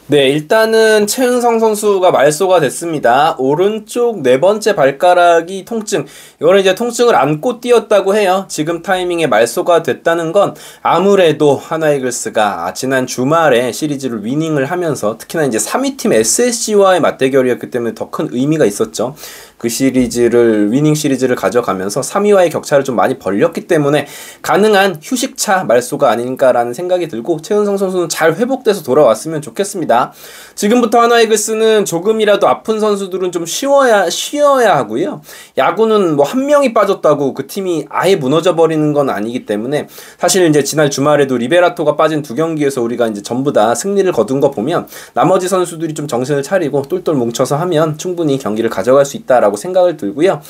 네, 일단은 최은성 선수가 말소가 됐습니다. 오른쪽 네 번째 발가락이 통증. 이거는 이제 통증을 안고 뛰었다고 해요. 지금 타이밍에 말소가 됐다는 건 아무래도 하나이글스가 지난 주말에 시리즈를 위닝을 하면서 특히나 이제 3위 팀 SSG와의 맞대결이었기 때문에 더 큰 의미가 있었죠. 그 시리즈를 위닝 시리즈를 가져가면서 3위와의 격차를 좀 많이 벌렸기 때문에 가능한 휴식차 말소가 아닌가라는 생각이 들고 최은성 선수는 잘 회복돼서 돌아왔으면 좋겠습니다. 지금부터 하나이글스는 조금이라도 아픈 선수들은 좀 쉬어야 하고요. 야구는 뭐 한 명이 빠졌다고 그 팀이 아예 무너져 버리는 건 아니기 때문에 사실 이제 지난 주말에도 리베라토가 빠진 두 경기에서 우리가 이제 전부 다 승리를 거둔 거 보면 나머지 선수들이 좀 정신을 차리고 똘똘 뭉쳐서 하면 충분히 경기를 가져갈 수 있다라고 생각을 들고요.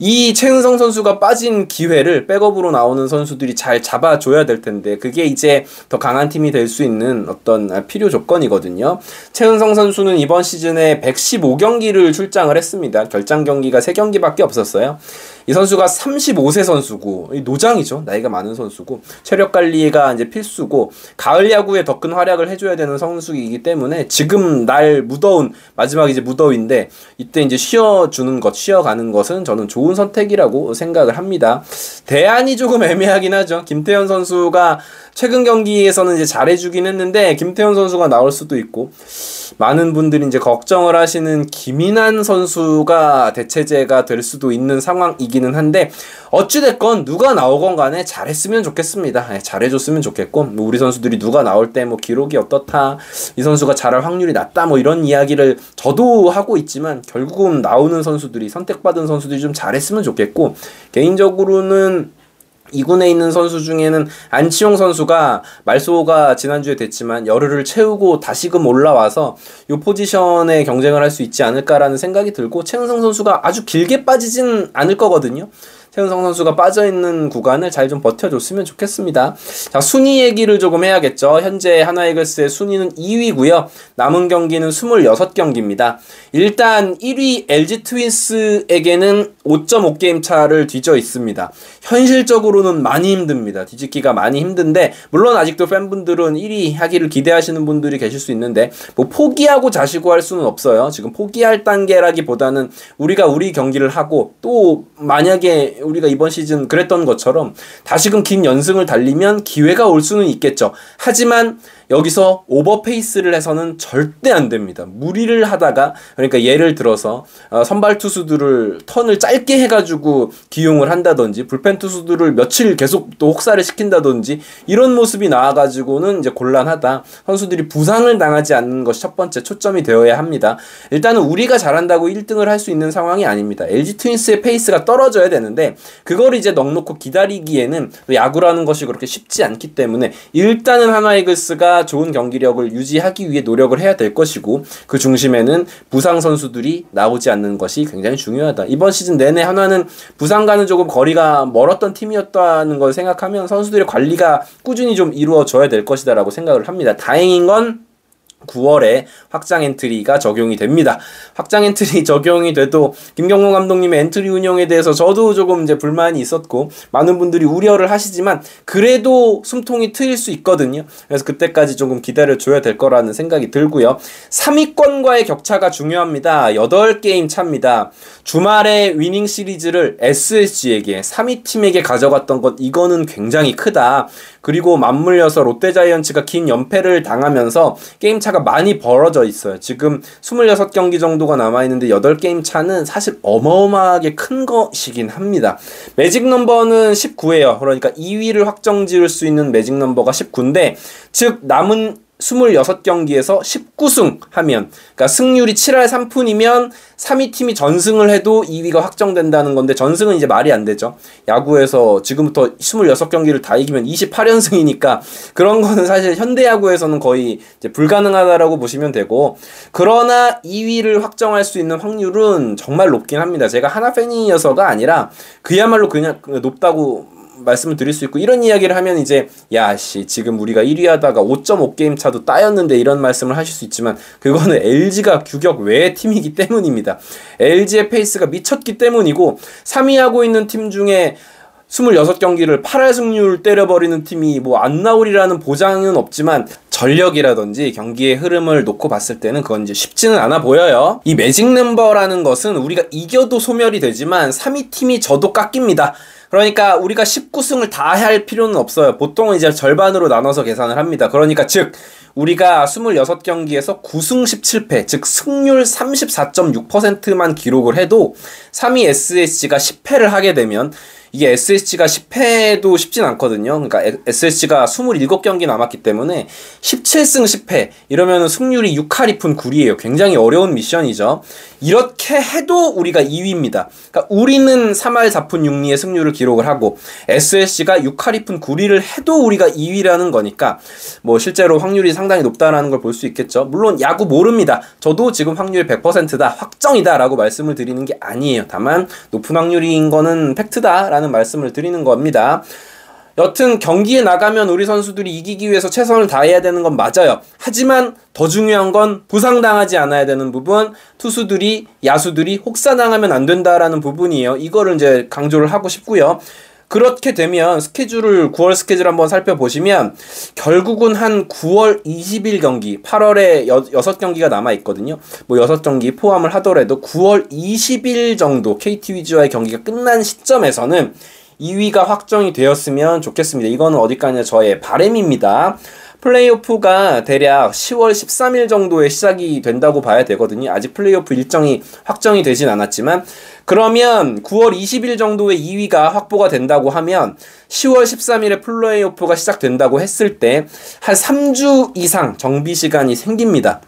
이 최은성 선수가 빠진 기회를 백업으로 나오는 선수들이 잘 잡아줘야 될 텐데 그게 이제 더 강한 팀이 될 수 있는 어떤 필요 조건이거든요. 최은성 선수는 이번 시즌에 115경기를 출장을 했습니다. 결장 경기가 3경기밖에 없었어요. 이 선수가 35세 선수고 노장이죠. 나이가 많은 선수고 체력 관리가 이제 필수고 가을 야구에 더 큰 활약을 해줘야 되는 선수이기 때문에 지금 날 무더운 마지막 이제 무더위인데 이때 이제 쉬어가는 것은 저는 좋은 선택이라고 생각을 합니다. 대안이 조금 애매하긴 하죠. 김태현 선수가 최근 경기에서는 이제 잘해주긴 했는데 김태현 선수가 나올 수도 있고 많은 분들이 이제 걱정을 하시는 김인환 선수가 대체제가 될 수도 있는 상황이기는 한데 어찌됐건 누가 나오건 간에 잘했으면 좋겠습니다. 잘해줬으면 좋겠고 우리 선수들이 누가 나올 때 뭐 기록이 어떻다 이 선수가 잘할 확률이 낮다 뭐 이런 이야기를 저도 하고 있지만 결국은 나오는 선수들이 선택받은 선수들이 좀 잘했으면 좋겠고 개인적으로는 2군에 있는 선수 중에는 안치홍 선수가 말소가 지난주에 됐지만 열흘을 채우고 다시금 올라와서 이 포지션에 경쟁을 할 수 있지 않을까라는 생각이 들고 최은성 선수가 아주 길게 빠지진 않을 거거든요. 최은성 선수가 빠져있는 구간을 잘 좀 버텨줬으면 좋겠습니다. 자, 순위 얘기를 조금 해야겠죠. 현재 하나이글스의 순위는 2위고요. 남은 경기는 26경기입니다. 일단 1위 LG 트윈스에게는 5.5게임 차를 뒤져 있습니다. 현실적으로는 많이 힘듭니다. 뒤집기가 많이 힘든데 물론 아직도 팬분들은 1위 하기를 기대하시는 분들이 계실 수 있는데 뭐 포기하고 자시고 할 수는 없어요. 지금 포기할 단계라기보다는 우리가 우리 경기를 하고 또 만약에 우리가 이번 시즌 그랬던 것처럼 다시금 긴 연승을 달리면 기회가 올 수는 있겠죠. 하지만 여기서 오버페이스를 해서는 절대 안 됩니다. 무리를 하다가 그러니까 예를 들어서 선발 투수들을 턴을 짧게 해가지고 기용을 한다든지 불펜 투수들을 며칠 계속 또 혹사를 시킨다든지 이런 모습이 나와가지고는 이제 곤란하다. 선수들이 부상을 당하지 않는 것이 첫 번째 초점이 되어야 합니다. 일단은 우리가 잘한다고 1등을 할 수 있는 상황이 아닙니다. LG 트윈스의 페이스가 떨어져야 되는데 그걸 이제 넉놓고 기다리기에는 야구라는 것이 그렇게 쉽지 않기 때문에 일단은 하나이글스가 좋은 경기력을 유지하기 위해 노력을 해야 될 것이고 그 중심에는 부상 선수들이 나오지 않는 것이 굉장히 중요하다. 이번 시즌 내내 하나는 부상과는 조금 거리가 멀었던 팀이었다는 걸 생각하면 선수들의 관리가 꾸준히 좀 이루어져야 될 것이다 라고 생각을 합니다. 다행인 건 9월에 확장 엔트리가 적용이 됩니다. 확장 엔트리 적용이 돼도 김경문 감독님의 엔트리 운영에 대해서 저도 조금 이제 불만이 있었고 많은 분들이 우려를 하시지만 그래도 숨통이 트일 수 있거든요. 그래서 그때까지 조금 기다려줘야 될 거라는 생각이 들고요. 3위권과의 격차가 중요합니다. 8게임 차입니다. 주말에 위닝 시리즈를 SSG에게 3위 팀에게 가져갔던 것 이거는 굉장히 크다. 그리고 맞물려서 롯데자이언츠가 긴 연패를 당하면서 게임 차가 많이 벌어져 있어요. 지금 26경기 정도가 남아있는데 8게임 차는 사실 어마어마하게 큰 것이긴 합니다. 매직 넘버는 19예요. 그러니까 2위를 확정 지을 수 있는 매직 넘버가 19인데 즉 남은 26경기에서 19승 하면 그러니까 승률이 7할 3푼이면 3위 팀이 전승을 해도 2위가 확정된다는 건데 전승은 이제 말이 안 되죠. 야구에서 지금부터 26경기를 다 이기면 28연승이니까 그런 거는 사실 현대야구에서는 거의 이제 불가능하다라고 보시면 되고 그러나 2위를 확정할 수 있는 확률은 정말 높긴 합니다. 제가 하나 팬이어서가 아니라 그야말로 그냥 높다고 말씀을 드릴 수 있고 이런 이야기를 하면 이제 야씨 지금 우리가 1위 하다가 5.5게임 차도 따였는데 이런 말씀을 하실 수 있지만 그거는 LG가 규격 외의 팀이기 때문입니다. LG의 페이스가 미쳤기 때문이고 3위 하고 있는 팀 중에 26경기를 8할 승률 때려버리는 팀이 뭐 안 나오리라는 보장은 없지만 전력이라든지 경기의 흐름을 놓고 봤을 때는 그건 이제 쉽지는 않아 보여요. 이 매직 넘버라는 것은 우리가 이겨도 소멸이 되지만 3위 팀이 져도 깎입니다. 그러니까 우리가 19승을 다 할 필요는 없어요. 보통은 이제 절반으로 나눠서 계산을 합니다. 그러니까 즉 우리가 26경기에서 9승 17패, 즉 승률 34.6%만 기록을 해도 3위 SSG가 10패를 하게 되면 이게 SSG가 10패도 쉽진 않거든요. 그러니까 SSG가 27경기 남았기 때문에 17승 10패 이러면 승률이 6할이푼 9리예요. 굉장히 어려운 미션이죠. 이렇게 해도 우리가 2위입니다. 그러니까 우리는 3할 4푼 6리의 승률을 기록을 하고 SSG가 6할이푼 9리를 해도 우리가 2위라는 거니까 뭐 실제로 확률이 상당히 높다라는 걸 볼 수 있겠죠. 물론 야구 모릅니다. 저도 지금 확률 100%다, 확정이다 라고 말씀을 드리는 게 아니에요. 다만 높은 확률인 거는 팩트다 라는 말씀을 드리는 겁니다. 여튼 경기에 나가면 우리 선수들이 이기기 위해서 최선을 다해야 되는 건 맞아요. 하지만 더 중요한 건 부상당하지 않아야 되는 부분, 투수들이, 야수들이 혹사당하면 안 된다라는 부분이에요. 이거를 이제 강조를 하고 싶고요. 그렇게 되면 스케줄을 9월 스케줄 한번 살펴보시면 결국은 한 9월 20일 경기, 8월에 6경기가 남아있거든요. 뭐 6경기 포함을 하더라도 9월 20일 정도 KT 위즈와의 경기가 끝난 시점에서는 2위가 확정이 되었으면 좋겠습니다. 이거는 어디까지나 저의 바람입니다. 플레이오프가 대략 10월 13일 정도에 시작이 된다고 봐야 되거든요. 아직 플레이오프 일정이 확정이 되진 않았지만 그러면 9월 20일 정도에 2위가 확보가 된다고 하면 10월 13일에 플레이오프가 시작된다고 했을 때 한 3주 이상 정비 시간이 생깁니다.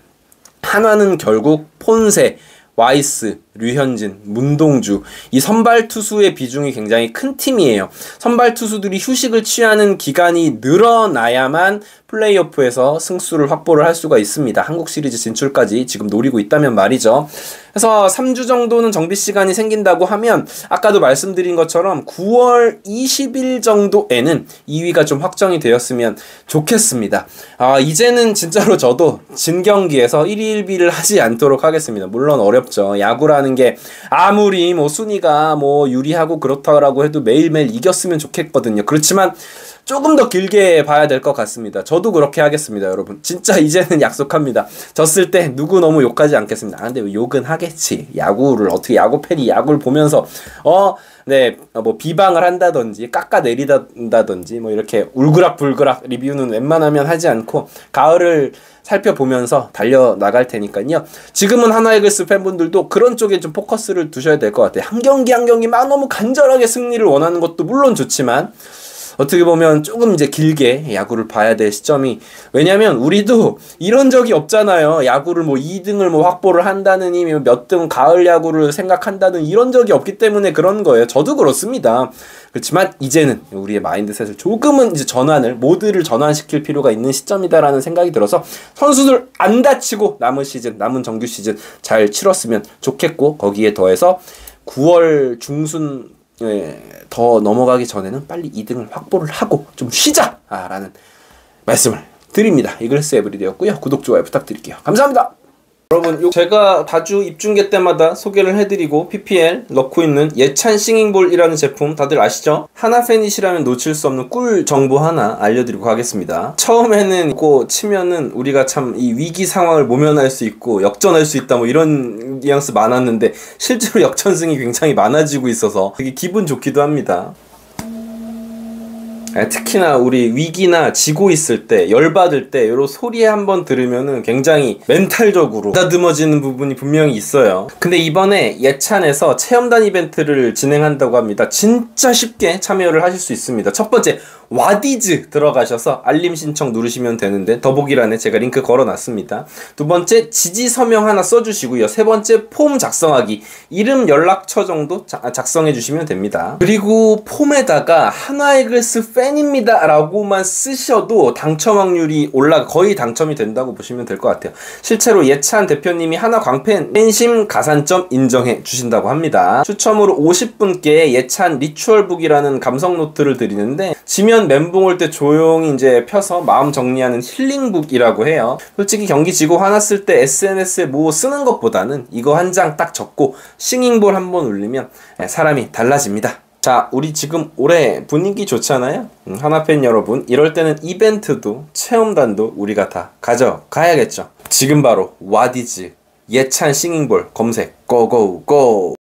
한화는 결국 폰세, 와이스, 류현진, 문동주 이 선발 투수의 비중이 굉장히 큰 팀이에요. 선발 투수들이 휴식을 취하는 기간이 늘어나야만 플레이오프에서 승수를 확보를 할 수가 있습니다. 한국 시리즈 진출까지 지금 노리고 있다면 말이죠. 그래서 3주 정도는 정비 시간이 생긴다고 하면 아까도 말씀드린 것처럼 9월 20일 정도에는 2위가 좀 확정이 되었으면 좋겠습니다. 이제는 진짜로 저도 진 경기에서 1위 1비를 하지 않도록 하겠습니다. 물론 어렵죠. 야구라는 게 아무리 뭐 순위가 뭐 유리하고 그렇다라고 해도 매일매일 이겼으면 좋겠거든요. 그렇지만 조금 더 길게 봐야 될 것 같습니다. 저도 그렇게 하겠습니다, 여러분. 진짜 이제는 약속합니다. 졌을 때 누구 너무 욕하지 않겠습니다. 근데 욕은 하겠지. 야구를 어떻게 야구 팬이 야구를 보면서 뭐 비방을 한다든지 깎아내리다든지 뭐 이렇게 울그락불그락 리뷰는 웬만하면 하지 않고 가을을 살펴보면서 달려나갈 테니까요. 지금은 하나이글스 팬분들도 그런 쪽에 좀 포커스를 두셔야 될 것 같아요. 한 경기 한 경기 막 너무 간절하게 승리를 원하는 것도 물론 좋지만 어떻게 보면 조금 이제 길게 야구를 봐야 될 시점이, 왜냐면 우리도 이런 적이 없잖아요. 야구를 뭐 2등을 뭐 확보를 한다느니 몇 등 가을 야구를 생각한다는 이런 적이 없기 때문에 그런 거예요. 저도 그렇습니다. 그렇지만 이제는 우리의 마인드셋을 조금은 이제 모두를 전환시킬 필요가 있는 시점이다라는 생각이 들어서 선수들 안 다치고 남은 시즌, 남은 정규 시즌 잘 치렀으면 좋겠고, 거기에 더해서 9월 중순 더 넘어가기 전에는 빨리 2등을 확보를 하고 좀 쉬자! 라는 말씀을 드립니다. 이글스 에브리데이였고요. 구독, 좋아요 부탁드릴게요. 감사합니다. 여러분, 제가 자주 입중계 때마다 소개를 해드리고 PPL 넣고 있는 예찬 싱잉볼이라는 제품 다들 아시죠? 하나 팬이시라면 놓칠 수 없는 꿀 정보 하나 알려드리고 가겠습니다. 처음에는 이거 치면은 우리가 참 이 위기 상황을 모면할 수 있고 역전할 수 있다 뭐 이런 뉘앙스 많았는데 실제로 역전승이 굉장히 많아지고 있어서 되게 기분 좋기도 합니다. 특히나 우리 위기나 지고 있을 때, 열받을 때 요런 소리 한번 들으면은 굉장히 멘탈적으로 다듬어지는 부분이 분명히 있어요. 근데 이번에 예찬에서 체험단 이벤트를 진행한다고 합니다. 진짜 쉽게 참여를 하실 수 있습니다. 첫 번째, 와디즈 들어가셔서 알림 신청 누르시면 되는데 더보기란에 제가 링크 걸어놨습니다. 두 번째, 지지 서명 하나 써주시고요. 세 번째, 폼 작성하기, 이름 연락처 정도 작성해 주시면 됩니다. 그리고 폼에다가 하나이글스 팬입니다 라고만 쓰셔도 당첨 확률이 거의 당첨이 된다고 보시면 될 것 같아요. 실제로 예찬 대표님이 하나 광팬 팬심 가산점 인정해 주신다고 합니다. 추첨으로 50분께 예찬 리추얼북이라는 감성 노트를 드리는데, 지면 멘붕 올 때 조용히 이제 펴서 마음 정리하는 힐링북이라고 해요. 솔직히 경기 지고 화났을 때 SNS에 뭐 쓰는 것보다는 이거 한 장 딱 적고 싱잉볼 한번 울리면 사람이 달라집니다. 자, 우리 지금 올해 분위기 좋잖아요? 하나팬 여러분, 이럴 때는 이벤트도 체험단도 우리가 다 가져가야겠죠. 지금 바로 와디즈 예찬 싱잉볼 검색 고고고.